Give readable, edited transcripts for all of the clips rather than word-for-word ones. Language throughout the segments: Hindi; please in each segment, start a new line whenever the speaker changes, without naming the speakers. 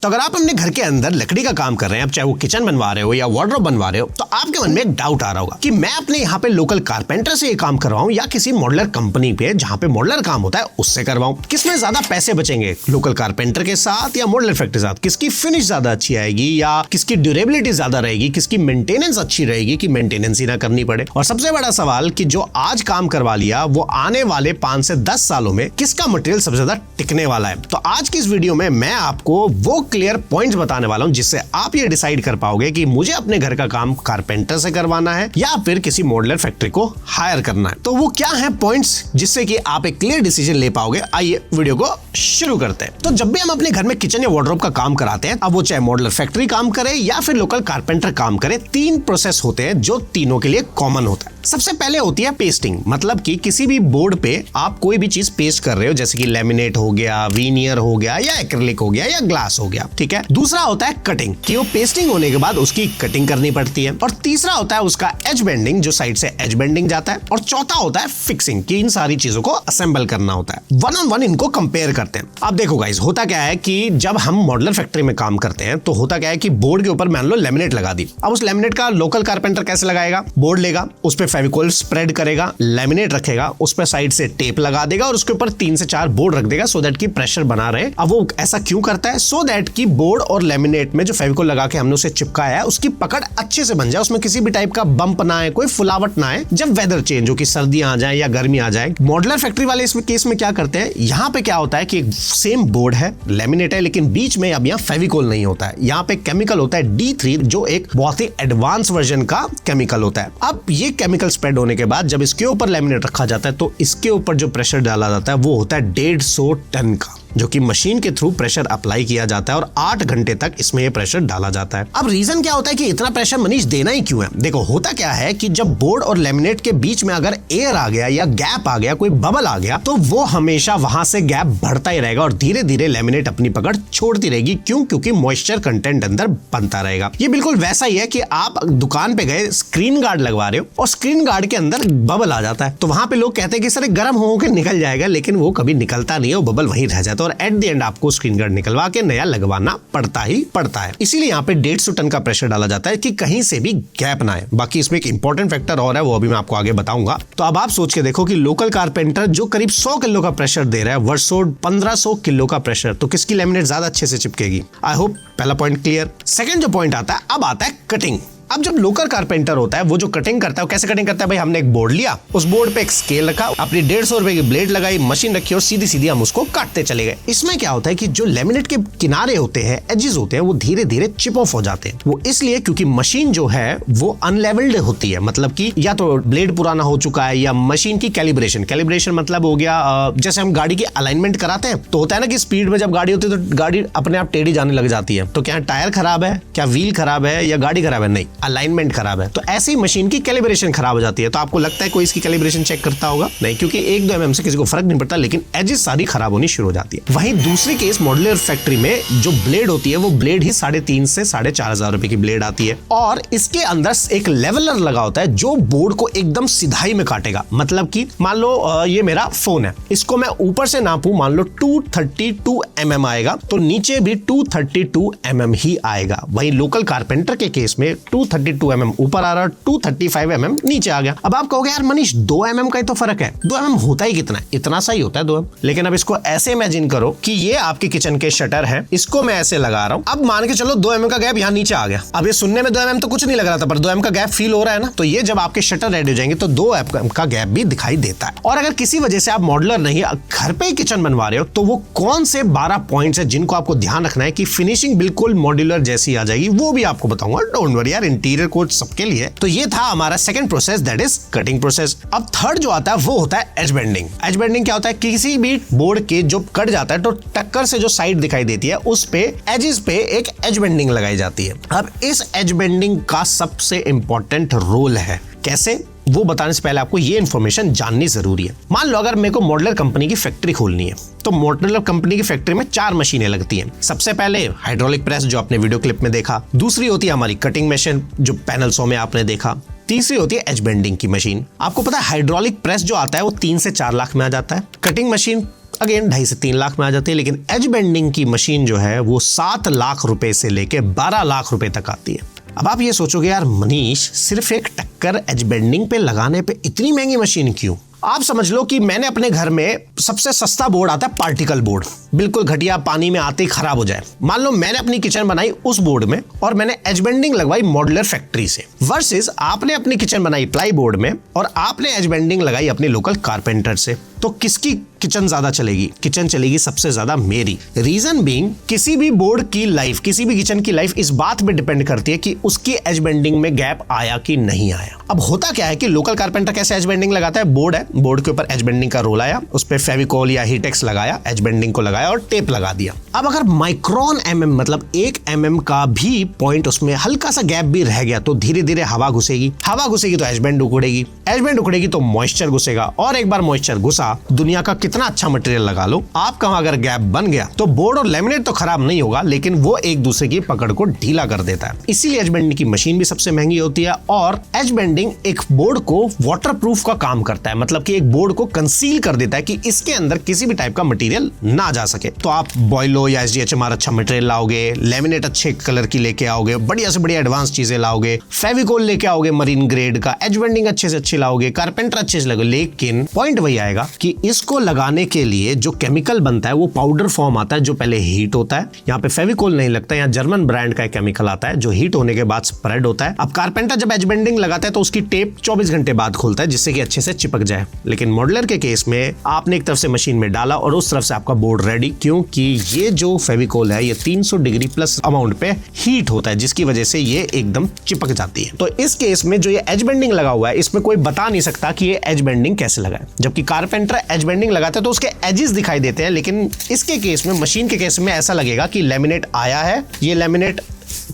तो अगर आप अपने घर के अंदर लकड़ी का काम कर रहे हैं, अब चाहे वो किचन बनवा रहे हो या वार्डरोब बनवा रहे हो, तो आपके मन में एक डाउट आ रहा होगा कि मैं अपने यहाँ पे लोकल कारपेंटर से ये काम करवाऊं या किसी मॉडलर कंपनी पे जहाँ पे मॉडलर काम होता है उससे करवाऊं। किसमें ज्यादा पैसे बचेंगे, लोकल कारपेंटर के साथ या मॉडलर फैक्ट्री के साथ? किसकी फिनिश ज्यादा अच्छी आएगी या किसकी ड्यूरेबिलिटी ज्यादा रहेगी, किसकी मेंटेनेंस अच्छी रहेगी कि मेंटेनेंस ही ना करनी पड़े? और सबसे बड़ा सवाल कि जो आज काम करवा लिया वो आने वाले 5 से 10 सालों में किसका मटेरियल सबसे ज्यादा टिकने वाला है। तो आज की इस वीडियो में मैं आपको वो क्लियर पॉइंट्स बताने वाला हूं जिससे आप ये डिसाइड कर पाओगे कि मुझे अपने घर का काम कारपेंटर से करवाना है या फिर किसी मॉडलर फैक्ट्री को हायर करना है। तो वो क्या है पॉइंट्स जिससे कि आप एक क्लियर डिसीजन ले पाओगे। आइए वीडियो को शुरू करते हैं। तो जब भी हम अपने घर में किचन या वार्डरोब का काम कराते हैं, अब वो चाहे मॉडलर फैक्ट्री काम करे या फिर लोकल कारपेंटर काम करे, 3 प्रोसेस होते हैं जो तीनों के लिए कॉमन होता है। सबसे पहले होती है पेस्टिंग, मतलब कि किसी भी बोर्ड पे आप कोई भी चीज पेस्ट कर रहे हो, जैसे कि लेमिनेट हो गया, वीनियर हो गया या एक्रिलिक हो गया या ग्लास हो गया, ठीक है। दूसरा होता है कटिंग, कि वो पेस्टिंग होने के बाद उसकी कटिंग करनी पड़ती है। और तीसरा होता है उसका एज बेंडिंग, जो साइड से एज बेंडिंग जाता है। और चौथा होता है फिक्सिंग, कि इन सारी चीजों को असेंबल करना होता है। वन ऑन वन इनको कंपेयर करते हैं। अब देखो गाइस, होता क्या है कि जब हम मॉडलर फैक्ट्री में काम करते हैं तो होता क्या है कि बोर्ड के ऊपर मान लो लेमिनेट लगा दी। अब उस लेमिनेट का लोकल कारपेंटर कैसे लगाएगा? बोर्ड लेगा, उस पर फेविकोल स्प्रेड करेगा, लेमिनेट रखेगा, उस पर साइड से टेप लगा देगा और उसके ऊपर 3 से 4 बोर्ड रख देगा सो दैट की प्रेशर बना रहे। अब वो ऐसा क्यों करता है? सो दैट की बोर्ड और लेमिनेट में जो फेविकोल लगा के हमने उसे चिपकाया है उसकी पकड़ अच्छे से बन जाए, उसमें किसी भी टाइप का बंप ना आए, कोई फुलावट ना आए जब वेदर चेंज हो, कि सर्दियां आ जाए या गर्मी आ जाए। मॉडलर फैक्ट्री वाले इस केस में क्या करते हैं, यहाँ पे क्या होता है कि सेम बोर्ड है, लेमिनेट है, लेकिन बीच में अब यहाँ फेविकोल नहीं होता है। यहाँ पे केमिकल होता है D3, जो एक बहुत ही एडवांस वर्जन का केमिकल होता है। अब ये केमिकल स्प्रेड होने के बाद जब इसके ऊपर लेमिनेट रखा जाता है तो इसके ऊपर जो प्रेशर डाला जाता है वो होता है 150 टन का, जो कि मशीन के थ्रू प्रेशर अप्लाई किया जाता है और 8 घंटे तक इसमें ये प्रेशर डाला जाता है। अब रीजन क्या होता है कि इतना प्रेशर मनीष देना ही क्यों है? देखो, होता क्या है कि जब बोर्ड और लेमिनेट के बीच में अगर एयर आ गया या गैप आ गया, कोई बबल आ गया, तो वो हमेशा वहां से गैप बढ़ता ही रहेगा और धीरे धीरे लेमिनेट अपनी पकड़ छोड़ती रहेगी। क्यों? क्योंकि मॉइस्चर कंटेंट अंदर बनता रहेगा। ये बिल्कुल वैसा ही है कि आप दुकान पे गए, स्क्रीन गार्ड लगवा रहे हो और स्क्रीन गार्ड के अंदर बबल आ जाता है, तो वहां पे लोग कहते हैं कि सर गर्म होके निकल जाएगा, लेकिन वो कभी निकलता नहीं है, वो बबल वहीं रह जाता है और एट द एंड आपको स्क्रीन गार्ड निकलवा के नया लगवाना पड़ता ही पड़ता है। इसीलिए यहाँ पे 150 टन का प्रेशर डाला जाता है कि कहीं से भी गैप ना आए। बाकी इसमें एक इंपॉर्टेंट फैक्टर और है, वो अभी मैं आपको आगे बताऊंगा। तो अब आप सोच के देखो कि लोकल कारपेंटर जो करीब 100 किलो का प्रेशर दे रहा है वर्सेस 1500 किलो का प्रेशर, तो किसकी लेमिनेट ज्यादा अच्छे से चिपकेगी? आई होप पहला पॉइंट क्लियर। सेकंड जो पॉइंट आता है, अब आता है कटिंग। अब जब लोकल कारपेंटर होता है वो जो कटिंग करता है वो कैसे कटिंग करता है? भाई, हमने एक बोर्ड लिया, उस बोर्ड पे एक स्केल रखा, अपनी 150 रुपए की ब्लेड लगाई, मशीन रखी और सीधी सीधी हम उसको काटते चले गए। इसमें क्या होता है कि जो लेमिनेट के किनारे होते हैं, एजेस होते हैं, वो धीरे धीरे चिप ऑफ हो जाते हैं। वो इसलिए क्योंकि मशीन जो है वो अनलेवल्ड होती है, मतलब कि या तो ब्लेड पुराना हो चुका है या मशीन की कैलिब्रेशन मतलब हो गया, जैसे हम गाड़ी की अलाइनमेंट कराते हैं तो होता है ना कि स्पीड में जब गाड़ी होती है तो गाड़ी अपने आप टेढ़ी जाने लग जाती है। तो क्या टायर खराब है, क्या व्हील खराब है या गाड़ी खराब है? नहीं, अलाइनमेंट खराब है। तो ऐसी मशीन की कैलिब्रेशन खराब हो जाती है। तो आपको लगता है कोई इसकी कैलिब्रेशन चेक करता होगा? नहीं, क्योंकि 1-2 mm से किसी को फर्क नहीं पड़ता, लेकिन एजेस सारी खराब होनी शुरू हो जाती है। वहीं दूसरी केस मॉडलर फैक्ट्री में जो ब्लेड होती है वो ब्लेड ही 3,500 से 4,500 रुपए की ब्लेड आती है और इसके अंदर एक लेवलर लगा होता है जो बोर्ड को एकदम सिधाई में काटेगा। मतलब कि मान लो ये मेरा फोन है, इसको मैं ऊपर से नापूं, मान लो 232 mm आएगा, तो नीचे भी 232 mm ही आएगा। वहीं लोकल कारपेंटर के केस में 232 mm ऊपर आ रहा, 235 mm नीचे आ गया। अब आप कहोगे यार मनीष 2 mm का ही तो फर्क है। 2 mm होता ही कितना है? इतना सा ही होता है 2 mm। लेकिन अब इसको ऐसे इमेजिन करो कि ये आपके किचन के शटर है, इसको मैं ऐसे लगा रहा हूँ। अब मान के चलो 2 mm का गैप यहाँ नीचे आ गया। अब ये सुनने में 2 mm तो कुछ नहीं लग रहा था, पर 2 mm का गैप फील हो रहा है ना। तो ये जब आपके शटर रेडी हो जाएंगे तो 2 mm का गैप भी दिखाई देता है। और अगर किसी वजह से आप मॉडलर नहीं, घर पे किचन बनवा रहे हो, तो वो कौन से 12 पॉइंट्स है जिनको आपको ध्यान रखना है कि फिनिशिंग बिल्कुल मॉड्यूलर जैसी आ जाएगी, वो भी आपको बताऊंगा। डोंट वरी यार, इंटीरियर कोड सबके लिए। तो ये था हमारा second process, that is cutting process. अब थर्ड जो आता है वो होता है एज बेंडिंग। एज बेंडिंग क्या होता है? किसी भी बोर्ड के जो कट जाता है तो टक्कर से जो साइड दिखाई देती है उस पे एजेस पे एक एज बेंडिंग लगाई जाती है। अब इस एज बेंडिंग का सबसे इंपॉर्टेंट रोल है। कैसे, वो बताने से पहले आपको ये इन्फॉर्मेशन जाननी जरूरी है। मान लो अगर मेरे को मॉडलर कंपनी की फैक्ट्री खोलनी है, तो मॉडलर कंपनी की फैक्ट्री में 4 मशीनें लगती हैं। सबसे पहले हाइड्रोलिक प्रेस, जो आपने वीडियो क्लिप में देखा। दूसरी होती है हमारी कटिंग मशीन, जो पैनल्सों में आपने देखा। तीसरी होती है एज बेंडिंग की मशीन। आपको पता है हाइड्रोलिक प्रेस जो आता है वो 3 से 4 लाख में आ जाता है। कटिंग मशीन अगेन 2.5 से 3 लाख में आ जाती है। लेकिन एज बेंडिंग की मशीन जो है वो 7 लाख रुपए से लेके 12 लाख रुपए तक आती है। अब आप ये सोचोगे यार मनीष, सिर्फ एक टक्कर एज बेंडिंग पे लगाने पे इतनी महंगी मशीन क्यों? आप समझ लो कि मैंने अपने घर में सबसे सस्ता बोर्ड आता है पार्टिकल बोर्ड, बिल्कुल घटिया, पानी में आते ही खराब हो जाए। मान लो मैंने अपनी किचन बनाई उस बोर्ड में और मैंने एज बेंडिंग लगवाई मॉड्यूलर फैक्ट्री से, वर्सेस आपने अपनी किचन बनाई प्लाई बोर्ड में और आपने एज बेंडिंग लगाई अपने लोकल कारपेंटर से। तो किसकी किचन ज्यादा चलेगी? किचन चलेगी सबसे ज्यादा मेरी। रीजन बीइंग, किसी भी बोर्ड की लाइफ, किसी भी किचन की लाइफ इस बात पे डिपेंड करती है कि उसकी एज बेंडिंग में गैप आया कि नहीं आया। अब होता क्या है कि लोकल कारपेंटर कैसे एज बेंडिंग लगाता है? बोर्ड है, बोर्ड के ऊपर एज बेंडिंग का रोल आया, उस पे फेविकोल या हीटेक्स लगाया, एज बेंडिंग को लगाया और टेप लगा दिया। अब अगर माइक्रोन mm मतलब 1 mm का भी पॉइंट उसमें हल्का सा गैप भी रह गया तो धीरे धीरे हवा घुसेगी, हवा घुसेगी तो एज बेंड उखड़ेगी, एज बेंड उखड़ेगी तो मॉइस्चर घुसेगा, और एक बार मॉइस्चर घुसा, दुनिया का कितना अच्छा मटेरियल लगा लो, आपका अगर गैप बन गया तो बोर्ड और लेमिनेट तो खराब नहीं होगा, लेकिन वो एक दूसरे की पकड़ को ढीला कर देता है। इसीलिए एज बेंडिंग की मशीन भी सबसे महंगी होती है। और एज बेंडिंग एक बोर्ड को वाटरप्रूफ का काम करता है, मतलब कि एक बोर्ड को कंसील कर देता है कि इसके अंदर किसी भी टाइप का मटेरियल ना जा सके। तो आप बॉयलो या SDHMR अच्छा मटेरियल लाओगे, लेमिनेट अच्छे कलर की लेके आओगे, बढ़िया से बढ़िया एडवांस चीजें लाओगे, फेविकोल लेके आओगे मरीन ग्रेड का, एज बेंडिंग अच्छे से अच्छी लाओगे, कारपेंटर अच्छे से लगोगे, लेकिन पॉइंट वही आएगा कि इसको लगाने के लिए जो केमिकल बनता है वो पाउडर फॉर्म आता है जो पहले हीट होता है। यहाँ पे फेविकोल नहीं लगता, यहाँ जर्मन ब्रांड का एक केमिकल आता है जो हीट होने के बाद स्प्रेड होता है। अब कारपेंटर जब एज बेंडिंग लगाता है तो उसकी टेप 24 घंटे बाद खोलता है जिससे कि अच्छे से चिपक जाए। लेकिन मॉड्यूलर के केस में आपने एक तरफ से मशीन में डाला और उस तरफ से आपका बोर्ड रेडी, क्योंकि ये जो फेविकोल है ये 300 डिग्री प्लस अमाउंट पे हीट होता है जिसकी वजह से ये एकदम चिपक जाती है। तो इस केस में जो ये एज बेंडिंग लगा हुआ है इसमें कोई बता नहीं सकता कि ये एज बेंडिंग कैसे लगा है। जबकि कारपेंटर एज बेंडिंग लगाता है तो उसके एजेस दिखाई देते हैं, लेकिन इसके केस में, मशीन के केस में ऐसा लगेगा कि लेमिनेट आया है, ये लेमिनेट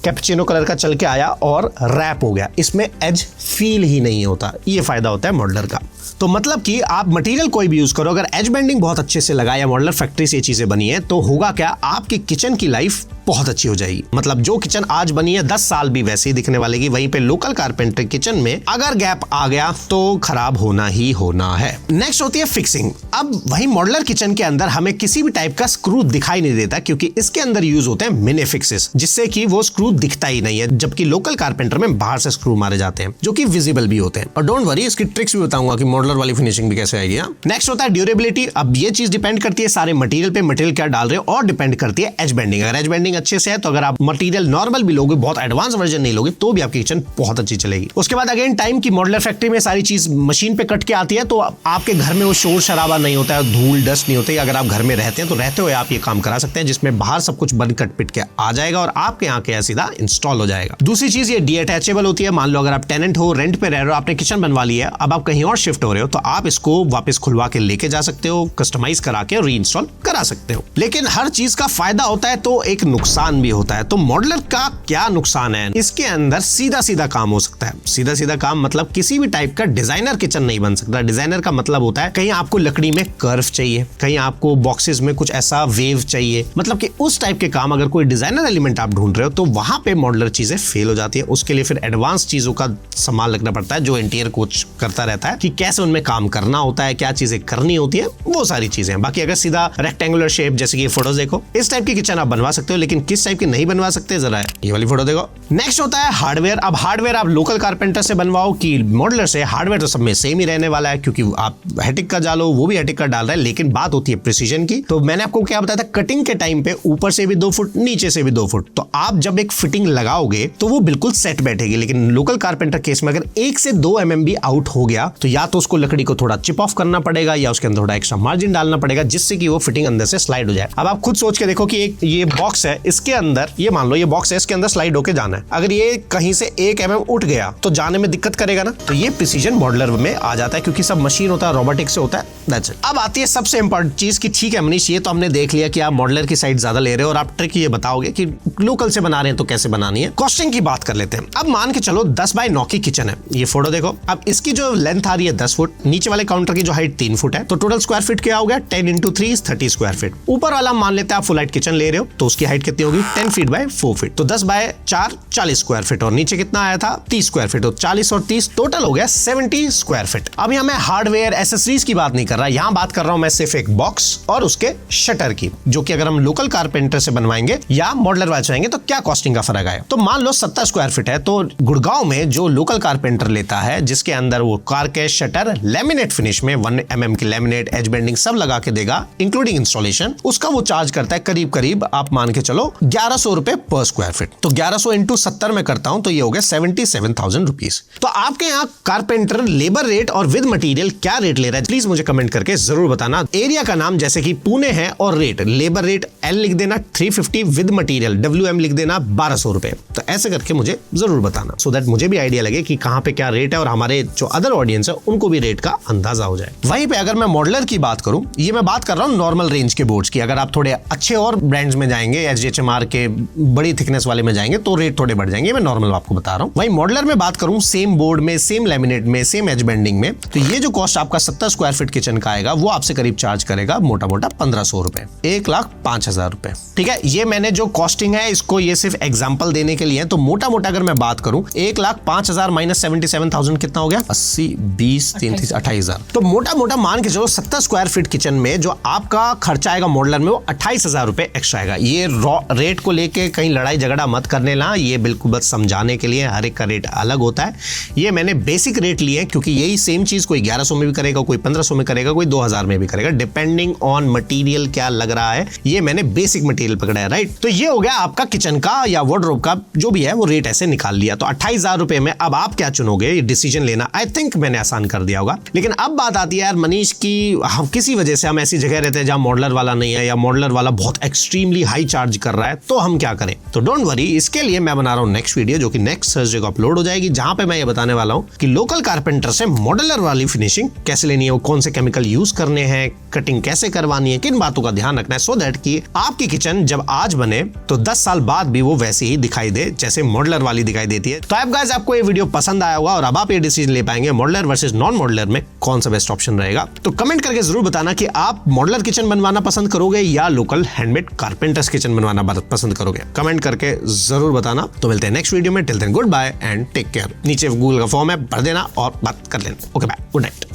कैपुचिनो कलर का चल के आया और रैप हो गया, इसमें एज फील ही नहीं होता। ये फायदा होता है मॉड्यूलर का। तो मतलब कि आप मटेरियल कोई भी यूज करो, अगर एज बेंडिंग बहुत अच्छे से लगा या मॉड्यूलर फैक्ट्री से ये चीजें बनी है तो होगा क्या, आपकी किचन की लाइफ बहुत अच्छी हो जाएगी। मतलब जो किचन आज बनी है 10 साल भी वैसे ही दिखने वाले की, वहीं पे लोकल कारपेंटर किचन में अगर गैप आ गया तो खराब होना ही होना है। नेक्स्ट होती है फिक्सिंग। अब वही मॉड्यूलर किचन के अंदर हमें किसी भी टाइप का स्क्रू दिखाई नहीं देता क्योंकि इसके अंदर यूज होते हैं मिनी फिक्सेस, जिससे कि वो स्क्रू दिखता ही नहीं है, जबकि लोकल कारपेंटर में बाहर से स्क्रू मारे जाते हैं जो कि विजिबल भी होते हैं। और डोंट वरी, इसकी ट्रिक्स भी बताऊंगा कि मॉड्यूलर वाली फिनिशिंग भी कैसे आएगी। नेक्स्ट होता है ड्यूरेबिलिटी। अब ये चीज डिपेंड करती है सारे मटेरियल पे, मटेरियल क्या डाल रहे हो, और डिपेंड करती है एज बेंडिंग। अगर एज बेंडिंग अच्छे से है तो अगर आप मटेरियल नॉर्मल भी लोगे, बहुत एडवांस वर्जन नहीं लोगे, तो भी आपकी किचन बहुत अच्छी चलेगी। उसके बाद अगेन टाइम की, मॉड्यूलर फैक्ट्री में सारी चीज मशीन पे कट के आती है तो आपके घर में वो शोर शराबा नहीं होता है, धूल डस्ट नहीं होती। अगर आप घर में रहते हैं तो रहते हुए आप ये काम करा सकते हैं जिसमें बाहर सब कुछ बंद कट पिट के आ जाएगा और आपके यहाँ के सीधा इंस्टॉल हो जाएगा। दूसरी चीज ये डीअटैचेबल होती है। मान लो अगर आप टेनेंट हो, रेंट पे रह रहे हो, आपने किचन बनवा ली है, अब आप कहीं और शिफ्ट हो रहे हो तो आप इसको वापस खुलवा के लेके जा सकते हो, कस्टमाइज करा के री इंस्टॉल करा सकते हो। लेकिन हर चीज का फायदा होता है तो एक नुकसान भी होता है। तो मॉड्यूलर का क्या नुकसान है? इसके अंदर सीधा सीधा काम हो सकता है। सीधा सीधा काम मतलब किसी भी टाइप का डिजाइनर किचन नहीं बन सकता। डिजाइनर का मतलब होता है कहीं आपको लकड़ी में कर्व चाहिए, कहीं आपको बॉक्सेस में कुछ ऐसा वेव चाहिए, मतलब कि उस टाइप के काम अगर कोई डिजाइनर एलिमेंट आप ढूंढ रहे हो तो वहां पे मॉड्यूलर चीजें फेल हो जाती है। उसके लिए फिर एडवांस चीजों का संभाल रखना पड़ता है जो इंटीरियर कोच करता रहता है कि कैसे उनमें काम करना होता है, क्या चीजें करनी होती है, वो सारी चीजें। बाकी अगर सीधा रेक्टेंगुलर शेप, जैसे कि फोटोज देखो, इस टाइप की किचन आप बनवा सकते हो, लेकिन किस टाइप की नहीं बनवा सकते जरा ये वाली फोटो देखो। नेक्स्ट होता है हार्डवेयर। अब हार्डवेयर आप लोकल कारपेंटर से बनवाओ कि मॉड्यूलर से, हार्डवेयर तो सब में सेम ही रहने वाला है क्योंकि आप हेटिक का डालो, वो भी हेटिक का डाल रहा है, लेकिन बात होती है प्रिसीजन की। तो मैंने आपको क्या बताया था, कटिंग के टाइम पे ऊपर से भी 2 फुट, नीचे से भी 2 फुट, तो आप जब एक फिटिंग लगाओगे तो वो बिल्कुल सेट बैठेगी। लेकिन लोकल कारपेंटर केस में अगर 1 से 2 mm भी आउट हो गया तो या तो उसको लकड़ी को थोड़ा चिप ऑफ करना पड़ेगा या उसके अंदर थोड़ा एक्स्ट्रा मार्जिन डालना पड़ेगा जिससे कि वो फिटिंग अंदर से स्लाइड हो जाए। अब आप खुद सोच के देखो कि एक ये बॉक्स है, इसके अंदर ये मान लो ये बॉक्स है, इसके अंदर स्लाइड होके जाना है, अगर ये कहीं से 1 mm उठ गया तो जाने में दिक्कत करेगा ना। तो ये प्रिसीजन मॉड्यूलर में आ जाता है क्योंकि सब मशीन होता है, रोबोटिक से होता है। That's it. अब आती है सबसे इंपॉर्टेंट चीज कि ठीक है मनीष, ये तो हमने देख लिया कि आप मॉड्यूलर की साइड ज्यादा ले रहे हो और आप ट्रिक ये बताओगे कि लोकल से बना रहे हैं तो कैसे बनानी है। कॉस्टिंग की बात कर लेते हैं। अब मान के चलो 10 बाय 9 की किचन है, ये फोटो देखो। अब इसकी जो लेंथ आ रही है 10 फुट, नीचे वाले काउंटर की जो हाइट 3 फुट है, तो टोटल स्क्वायर फीट क्या हो गया, 10 × 3 = 30 स्क्वायर फीट। ऊपर वाला मान लेते हैं आप फुल हाइट किचन ले रहे हो तो उसकी हाइट कितनी कितनी होगी 10 फीट बाय 4 फीट, तो 10 बाय 4 40 स्क्वायर फीट, और नीचे कितना आया था 30 स्क्वायर फीट, तो 40 और 30 टोटल हो गया 70 स्क्वायर फीट। अब यहाँ मैं हार्डवेयर एसेसरीज की बात नहीं कर रहा, यहाँ बात कर रहा हूं मैं सिर्फ एक बॉक्स और उसके शटर की, जो कि अगर हम लोकल कारपेंटर से बनवाएंगे या मॉडलर बनवाएंगे तो क्या कॉस्टिंग का फर्क आएगा। तो मान लो 70 स्क्वायर फीट है, तो गुड़गांव में जो लोकल कारपेंटर लेता है, जिसके अंदर वो कार के शटर लैमिनेट फिनिश में 1 mm की लैमिनेट एज बेंडिंग सब लगा के देगा इंक्लूडिंग इंस्टॉलेशन, उसका वो चार्ज करता है करीब करीब आप मान के चलो 1100 रुपए पर स्क्वायर फीट। तो 1100 इंटू 70 में करता हूं तो ये हो गया 77,000 रुपीज। तो आपके यहाँ कारपेंटर लेबर रेट और विद मटेरियल क्या रेट ले रहा है, प्लीज मुझे कमेंट करके जरूर बताना। एरिया का नाम जैसे कि पुणे है और रेट लेबर रेट L लिख देना 350, विद मटेरियल WM लिख देना 1200 रुपए। तो ऐसे करके मुझे जरूर बताना, सो दैट मुझे भी आइडिया लगे कि कहां पे क्या रेट है और हमारे जो अदर ऑडियंस है उनको भी रेट का अंदाजा हो जाए। वहीं पे अगर मैं मॉडलर की बात करूं, ये मैं बात कर रहा हूं नॉर्मल रेंज के बोर्ड्स की। अगर आप थोड़े अच्छे और ब्रांड्स में जाएंगे, HDHMR के बड़ी थिकनेस वाले में जाएंगे तो रेट थोड़े बढ़ जाएंगे, मैं नॉर्मल आपको बता रहा हूं। वहीं मॉडलर में बात करूं सेम बोर्ड में, सेम लैमिनेट में, सेम एज बेंडिंग में, तो ये जो कॉस्ट आपका 70 स्क्वायर फीट किचन का आएगा वो आपसे करीब चार्ज करेगा मोटा मोटा 1500 रुपए, 1,05,000 रुपए। ठीक है, ये मैंने जो कॉस्टिंग है इसको ये सिर्फ एग्जांपल देने के लिए है, तो मोटा मोटा अगर मैं बात करूं 1,05,000 माइनस 77,000 कितना हो गया 80, 20, 33, 28,000। तो मोटा मोटा मान के चलो 70 स्क्वायर फीट किचन में जो आपका खर्चा आएगा मॉडलर में वो 28,000 रुपए एक्स्ट्रा आएगा। ये रेट को लेके कहीं लड़ाई झगड़ा मत करने ला, ये बिल्कुल बस समझाने के लिए, हर एक का रेट अलग होता है। ये मैंने बेसिक रेट लिए क्योंकि यही सेम चीज कोई 1100 में भी करेगा, कोई 1500 में करेगा, कोई 2000 में भी करेगा, डिपेंडिंग ऑन मटेरियल क्या लग रहा है। ये मैंने बेसिक मटेरियल पकड़ा है, राइट। तो ये हो गया आपका किचन का या वार्डरोब का जो भी है वो रेट ऐसे निकाल लिया। तो 28,000 रुपए में अब आप क्या चुनोगे, ये डिसीजन लेना आई थिंक मैंने आसान कर दिया होगा। लेकिन अब बात आती है यार मनीष की, हम किसी वजह से हम ऐसी जगह रहते हैं जहां मॉडलर वाला नहीं है या मॉडलर वाला बहुत एक्सट्रीमली हाई चार्ज कर रहा है, तो हम क्या करें। तो डोंट वरी, इसके लिए मैं बना रहा हूं नेक्स्ट वीडियो जो कि नेक्स्ट थर्सडे को अपलोड हो जाएगी, जहां पे मैं ये बताने वाला हूं कि लोकल कारपेंटर से मॉडलर वाली फिनिशिंग कैसे लेनी है, कौन से केमिकल यूज करने हैं, कटिंग कैसे करवानी है, किन बातों का ध्यान रखना है, सो दैट कि आपकी किचन जब आज बने तो 10 साल बाद भी वो वैसे ही दिखाई दे जैसे मॉडलर वाली दिखाई देती है। तो गाइस आपको ये वीडियो पसंद आया होगा और अब आप ये डिसीजन ले पाएंगे मॉडलर वर्सेस नॉन मॉडलर में कौन सा बेस्ट ऑप्शन रहेगा। तो कमेंट करके जरूर बताना कि आप मॉडलर किचन बनवाना पसंद करोगे या लोकल हैंडमेड कारपेंटर्स किचन बनवाना पसंद करोगे, कमेंट करके जरूर बताना। तो मिलते हैं नेक्स्ट वीडियो में, till then good bye and take care. नीचे गूगल का फॉर्म है, भर देना और बात कर लेना। Okay bye, good night.